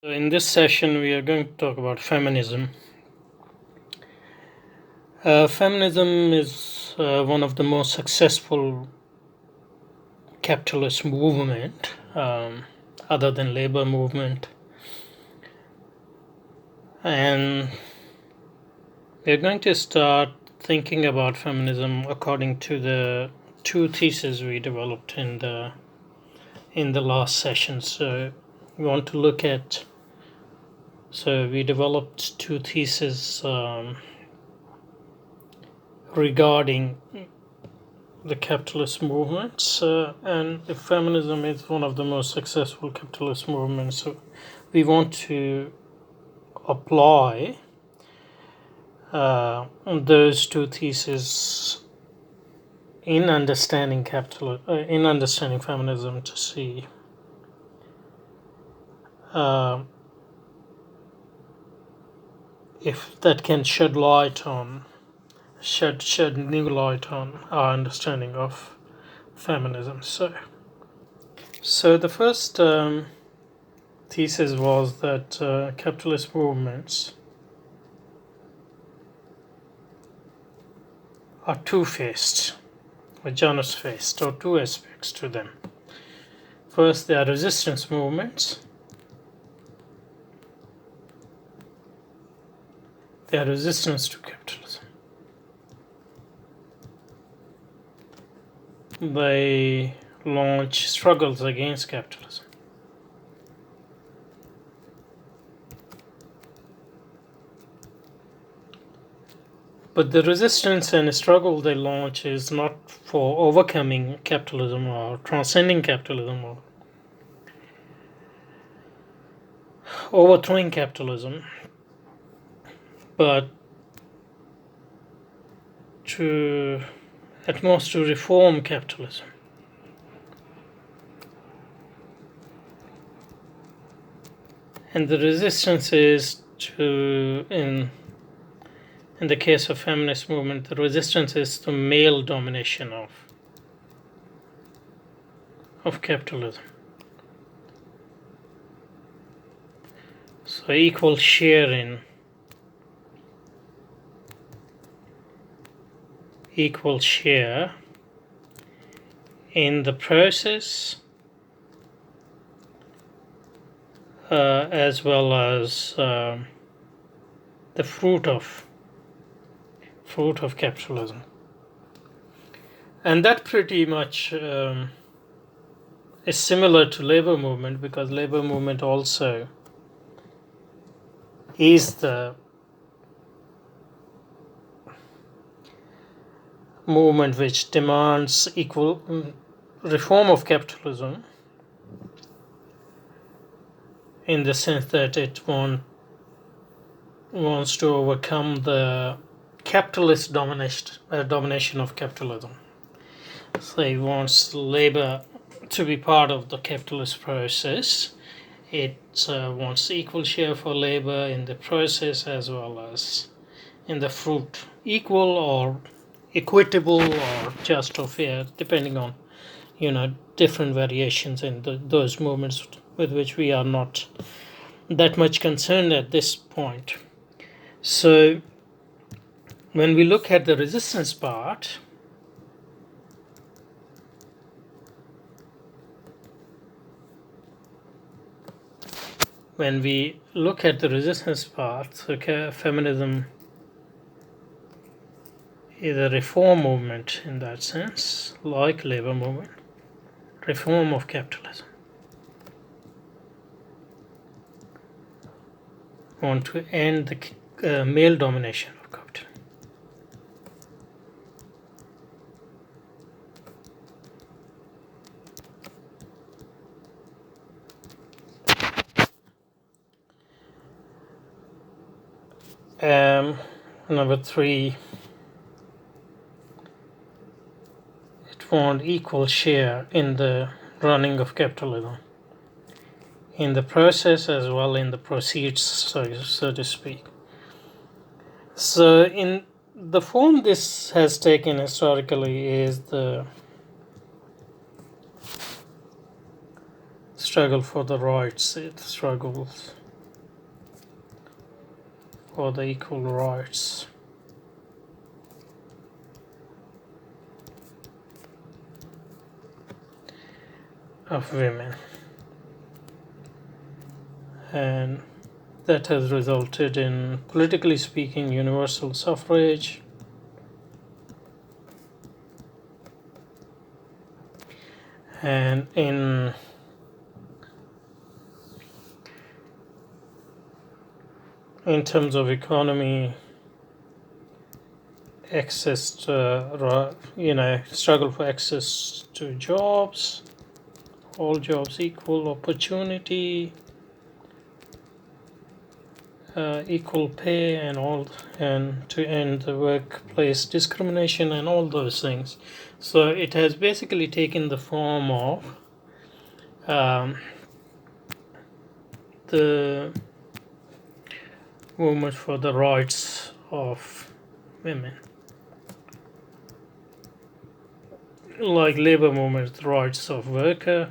In this session, we are going to talk about feminism. Feminism is one of the most successful capitalist movement, other than labor movement, and we're going to start thinking about feminism according to the two theses we developed in the last session. So we want to look at. So we developed two theses regarding the capitalist movements, and if feminism is one of the most successful capitalist movements, so we want to apply those two theses in understanding feminism to see if that can shed new light on our understanding of feminism. So the first thesis was that capitalist movements are two-faced, or genus-faced, or two aspects to them. First, they are resistance movements. They are resistance to capitalism. They launch struggles against capitalism. But the resistance and struggle they launch is not for overcoming capitalism or transcending capitalism or overthrowing capitalism, but at most to reform capitalism. And the resistance is in the case of feminist movement, the resistance is to male domination of capitalism. So equal share in the process, as well as the fruit of capitalism. And that pretty much is similar to labor movement, because labor movement also is the movement which demands equal reform of capitalism, in the sense that it wants to overcome the capitalist domination of capitalism. So it wants labor to be part of the capitalist process. It wants equal share for labor in the process as well as in the fruit, equal or equitable or just or fair, depending on different variations in those movements with which we are not that much concerned at this point. So when we look at the resistance part, feminism is a reform movement in that sense, like labor movement, reform of capitalism. Want to end the male domination of capitalism. Number 3, it wants equal share in the running of capitalism, in the process as well in the proceeds, so to speak. So in the form this has taken historically is the struggle for the rights. It struggles for the equal rights of women, and that has resulted in, politically speaking, universal suffrage, and in terms of economy, access to, struggle for access to jobs, all jobs equal opportunity, equal pay, and to end the workplace discrimination and all those things. So it has basically taken the form of the movement for the rights of women, like labor movement, rights of worker,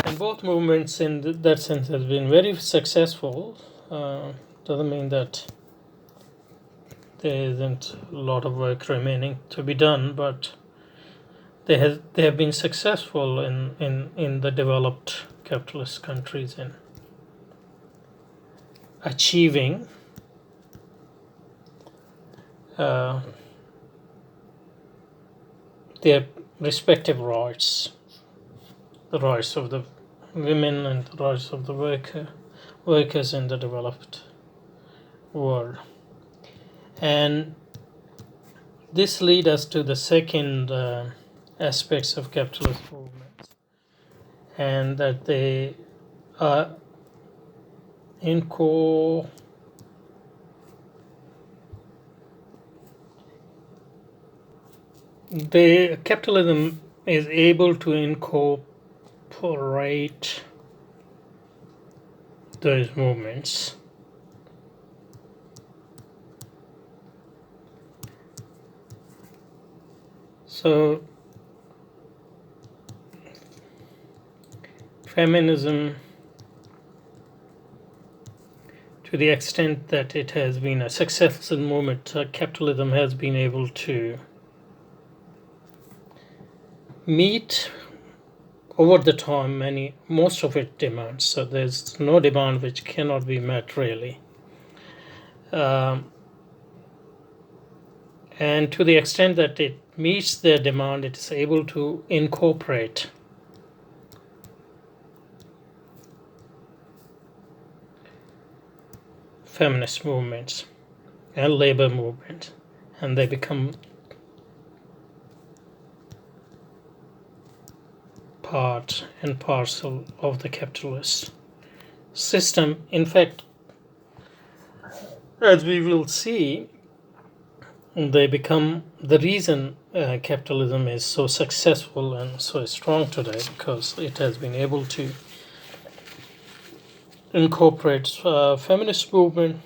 and both movements in that sense has been very successful. Doesn't mean that there isn't a lot of work remaining to be done, but they have been successful in the developed capitalist countries in achieving their respective rights, the rights of the women and the rights of the workers in the developed world. And this leads us to the second aspects of capitalist movements, and that they are capitalism is able to incorporate those movements so feminism, to the extent that it has been a successful movement, capitalism has been able to meet over the time most of its demands. So there's no demand which cannot be met really. And to the extent that it meets their demand, it is able to incorporate feminist movements and labor movements, and they become part and parcel of the capitalist system. In fact, as we will see, they become the reason capitalism is so successful and so strong today, because it has been able to incorporate feminist movement,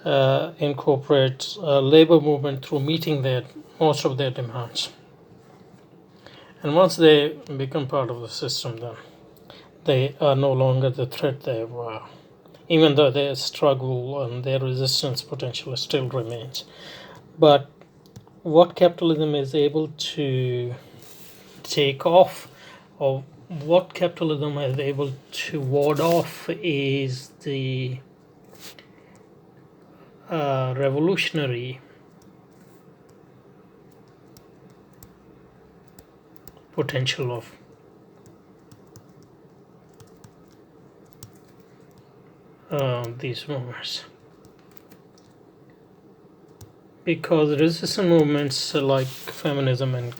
incorporate labor movement through meeting most of their demands. And once they become part of the system, then they are no longer the threat they were, even though their struggle and their resistance potential still remains. But what capitalism is able to take off, or what capitalism is able to ward off, is the revolutionary potential of these movements. Because resistance movements like feminism and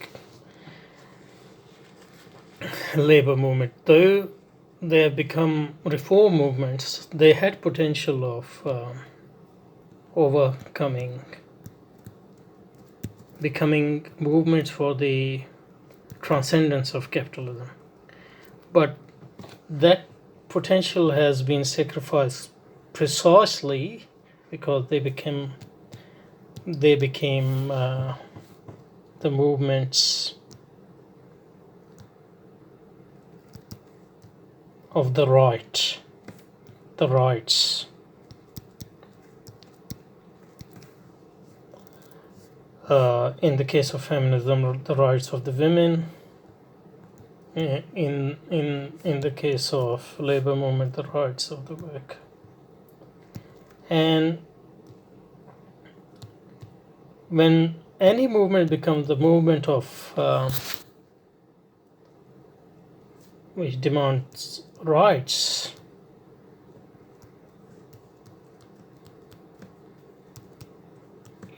labor movement, though they have become reform movements, they had potential of becoming movements for the transcendence of capitalism. But that potential has been sacrificed precisely because they became the movements of the rights. In the case of feminism, the rights of the women. In the case of labor movement, the rights of the worker. And when any movement becomes the movement of which demands rights,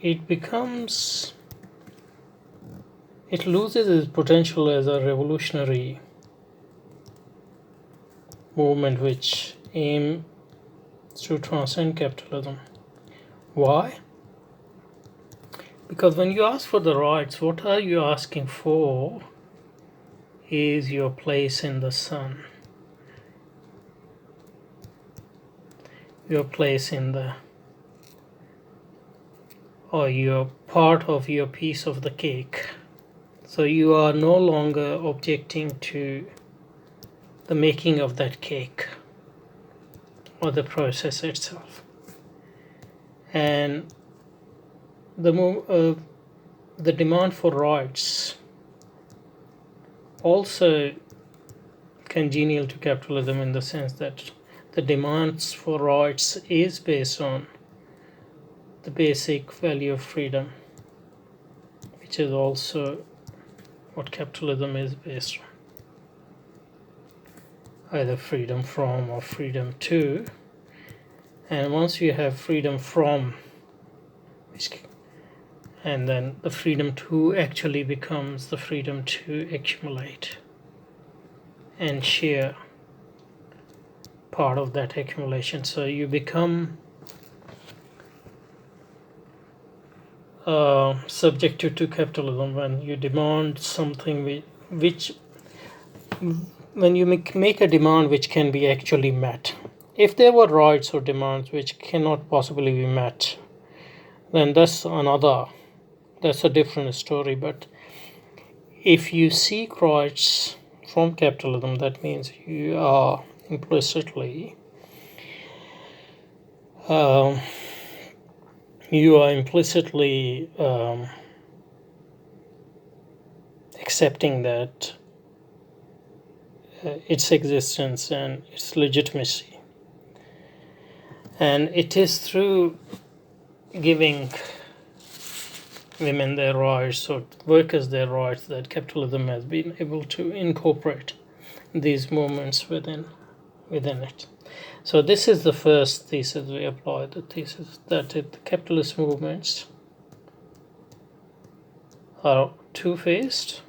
it loses its potential as a revolutionary movement which aims to transcend capitalism. Why? Because when you ask for the rights, what are you asking for is your place in the sun, your place in the, or your part of your piece of the cake. So you are no longer objecting to the making of that cake or the process itself. And the demand for rights also congenial to capitalism in the sense that the demands for rights is based on the basic value of freedom, which is also what capitalism is based on, either freedom from or freedom to. And once you have freedom from, and then the freedom to actually becomes the freedom to accumulate and share part of that accumulation. So you become subjected to capitalism when you demand something which when you make a demand which can be actually met. If there were rights or demands which cannot possibly be met, then that's a different story. But if you seek rights from capitalism, that means you are implicitly accepting that its existence and its legitimacy. And it is through giving women their rights or workers their rights that capitalism has been able to incorporate these movements within it. So this is the first thesis we apply, the thesis that the capitalist movements are two-faced.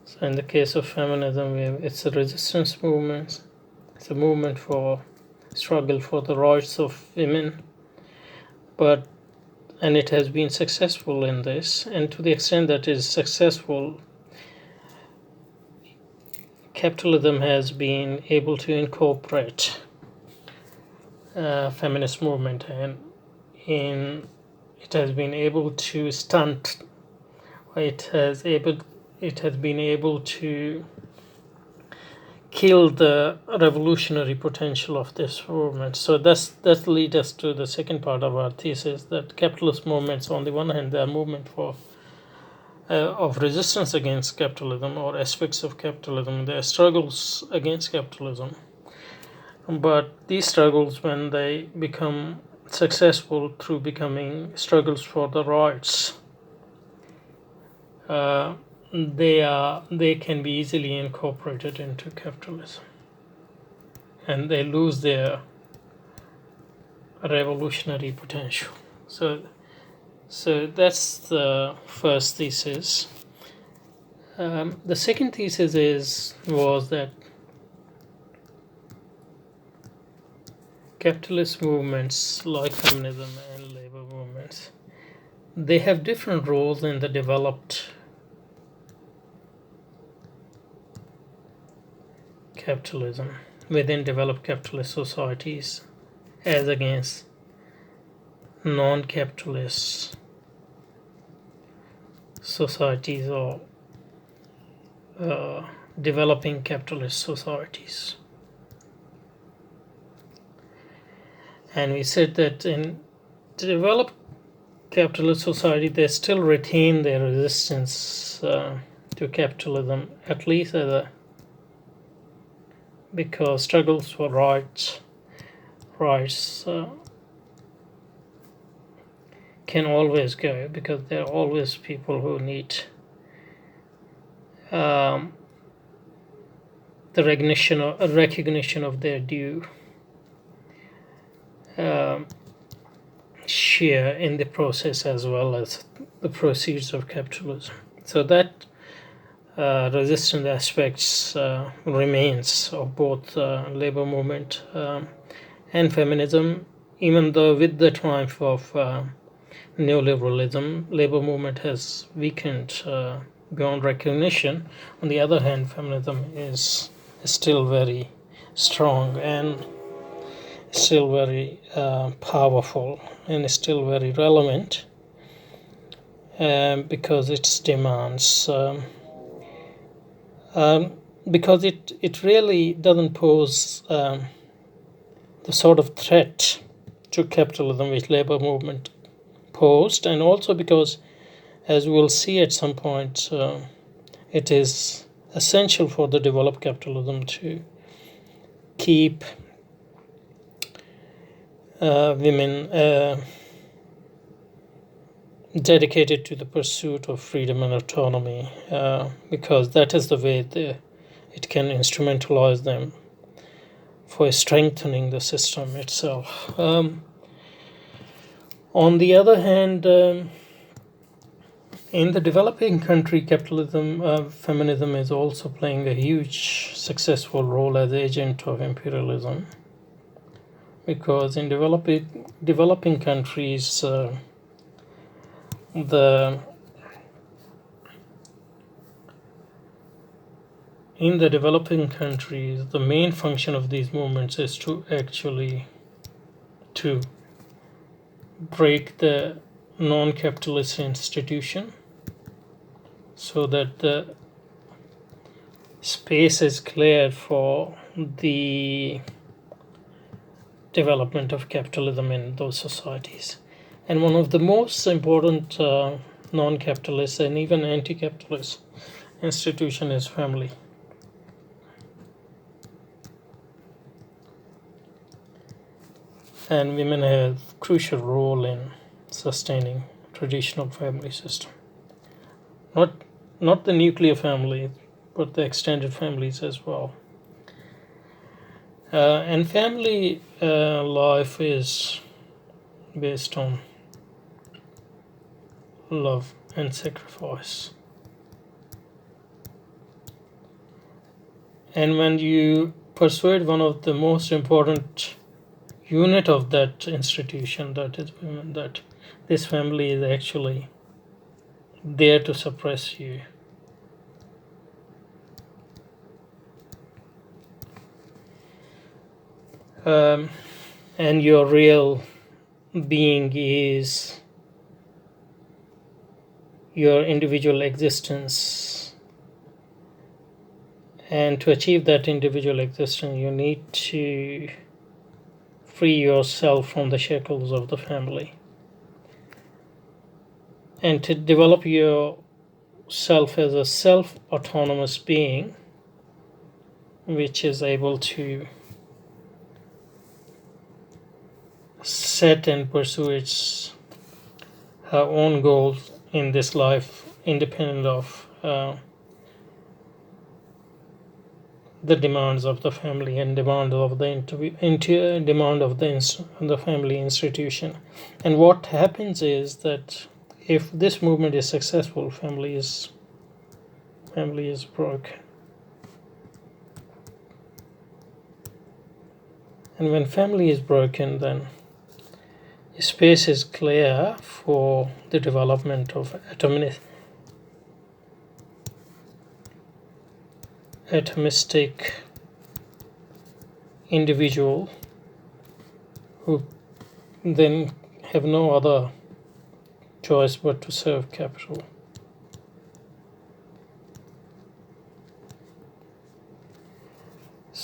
So in the case of feminism, it's a resistance movement. It's a movement for struggle for the rights of women, and it has been successful in this, and to the extent that it is successful, capitalism has been able to incorporate feminist movement, and it has been able to stunt. It has been able to kill the revolutionary potential of this movement. So that leads us to the second part of our thesis, that capitalist movements, on the one hand, they are movement of resistance against capitalism or aspects of capitalism. They are struggles against capitalism. But these struggles, when they become successful through becoming struggles for the rights, they can be easily incorporated into capitalism, and they lose their revolutionary potential. So that's the first thesis. The second thesis was that capitalist movements like feminism and labor movements, they have different roles in the developed capitalism, within developed capitalist societies, as against non-capitalist societies or developing capitalist societies. And we said that in developed capitalist society, they still retain their resistance to capitalism, at least because struggles for rights can always go, because there are always people who need the recognition of their due share in the process, as well as the proceeds of capitalism. So that resistance aspects remains of both labor movement and feminism, even though with the triumph of neoliberalism, labor movement has weakened beyond recognition. On the other hand, feminism is still very strong and still very powerful and still very relevant, because its demands, because it really doesn't pose the sort of threat to capitalism which labor movement posed, and also because, as we'll see at some point, it is essential for the developed capitalism to keep women dedicated to the pursuit of freedom and autonomy, because that is the way it can instrumentalize them for strengthening the system itself. On the other hand, in the developing country, capitalism, feminism is also playing a huge successful role as agent of imperialism, because in developing countries, in the developing countries, the main function of these movements is to break the non-capitalist institution, so that the space is cleared for the development of capitalism in those societies. And one of the most important non-capitalist and even anti-capitalist institution is family. And women have a crucial role in sustaining traditional family system. Not the nuclear family, but the extended families as well. And family life is based on love and sacrifice. And when you persuade one of the most important unit of that institution, that is women, that this family is actually there to suppress you, and your real being is your individual existence, and to achieve that individual existence you need to free yourself from the shackles of the family, and to develop yourself as a self-autonomous being which is able to set and pursue her own goals in this life, independent of the demands of the family and demand of the family institution. And what happens is that if this movement is successful, family is broken. And when family is broken, then space is clear for the development of atomistic individual who then have no other choice but to serve capital.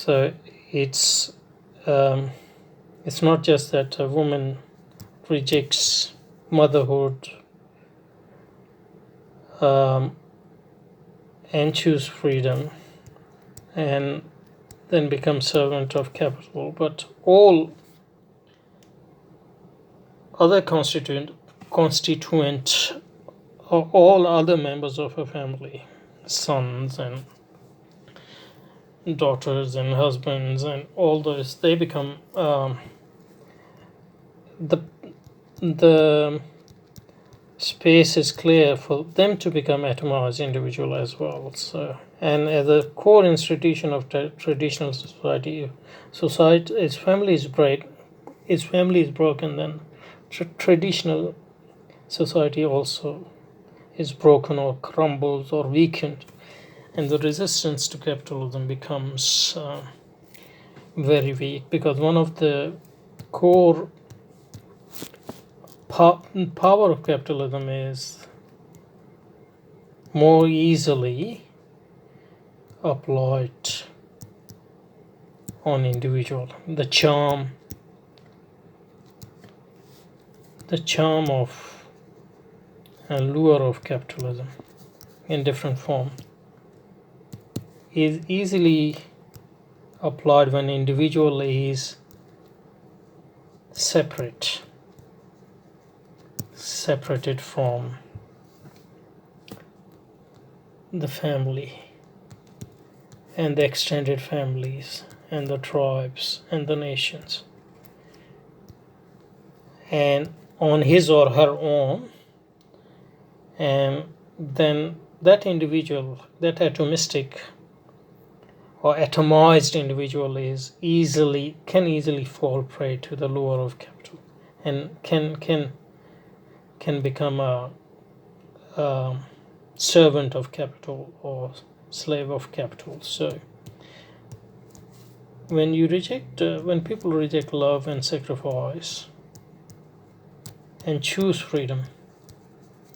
So it's not just that a woman rejects motherhood and choose freedom and then become servant of capital, but all other constituent or all other members of a family, sons and daughters and husbands and all those, they become the space is clear for them to become atomized individual as well. So, and as a core institution of traditional society, its family is broken, then traditional society also is broken or crumbles or weakened, and the resistance to capitalism becomes very weak, because one of the core power of capitalism is more easily applied on individual. The charm of and lure of capitalism in different form is easily applied when individual is separated from the family and the extended families and the tribes and the nations, and on his or her own, and then that individual, that atomistic or atomized individual can easily fall prey to the lure of capital and can become a servant of capital or slave of capital. So when people reject love and sacrifice and choose freedom,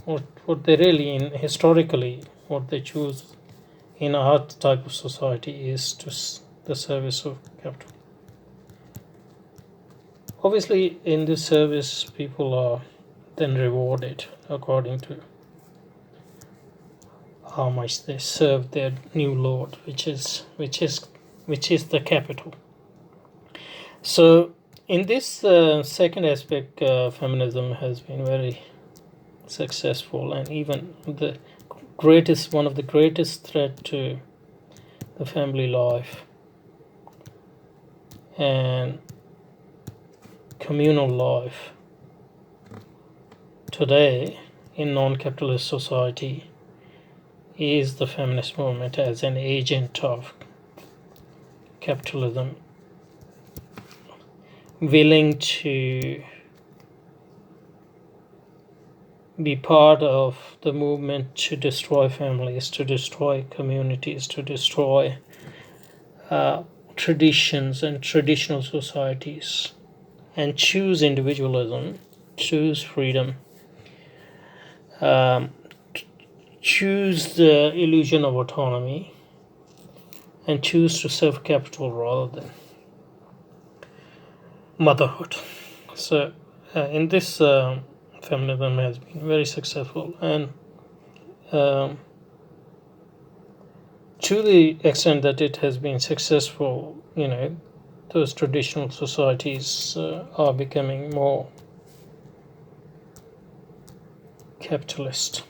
what they really historically what they choose in our type of society is to the service of capital. Obviously, in this service, people are then rewarded according to how much they serve their new lord, which is the capital. So, in this second aspect, feminism has been very successful, and even one of the greatest threat to the family life and communal life today in non-capitalist society is the feminist movement as an agent of capitalism, willing to be part of the movement to destroy families, to destroy communities, to destroy traditions and traditional societies, and choose individualism, choose freedom, choose the illusion of autonomy, and choose to serve capital rather than motherhood. So in this feminism has been very successful, and to the extent that it has been successful, those traditional societies are becoming more capitalist.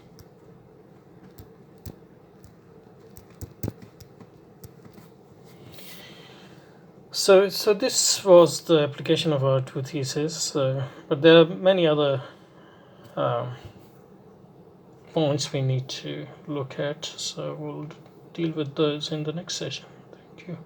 So this was the application of our two theses, but there are many other points we need to look at, so we'll deal with those in the next session. Thank you.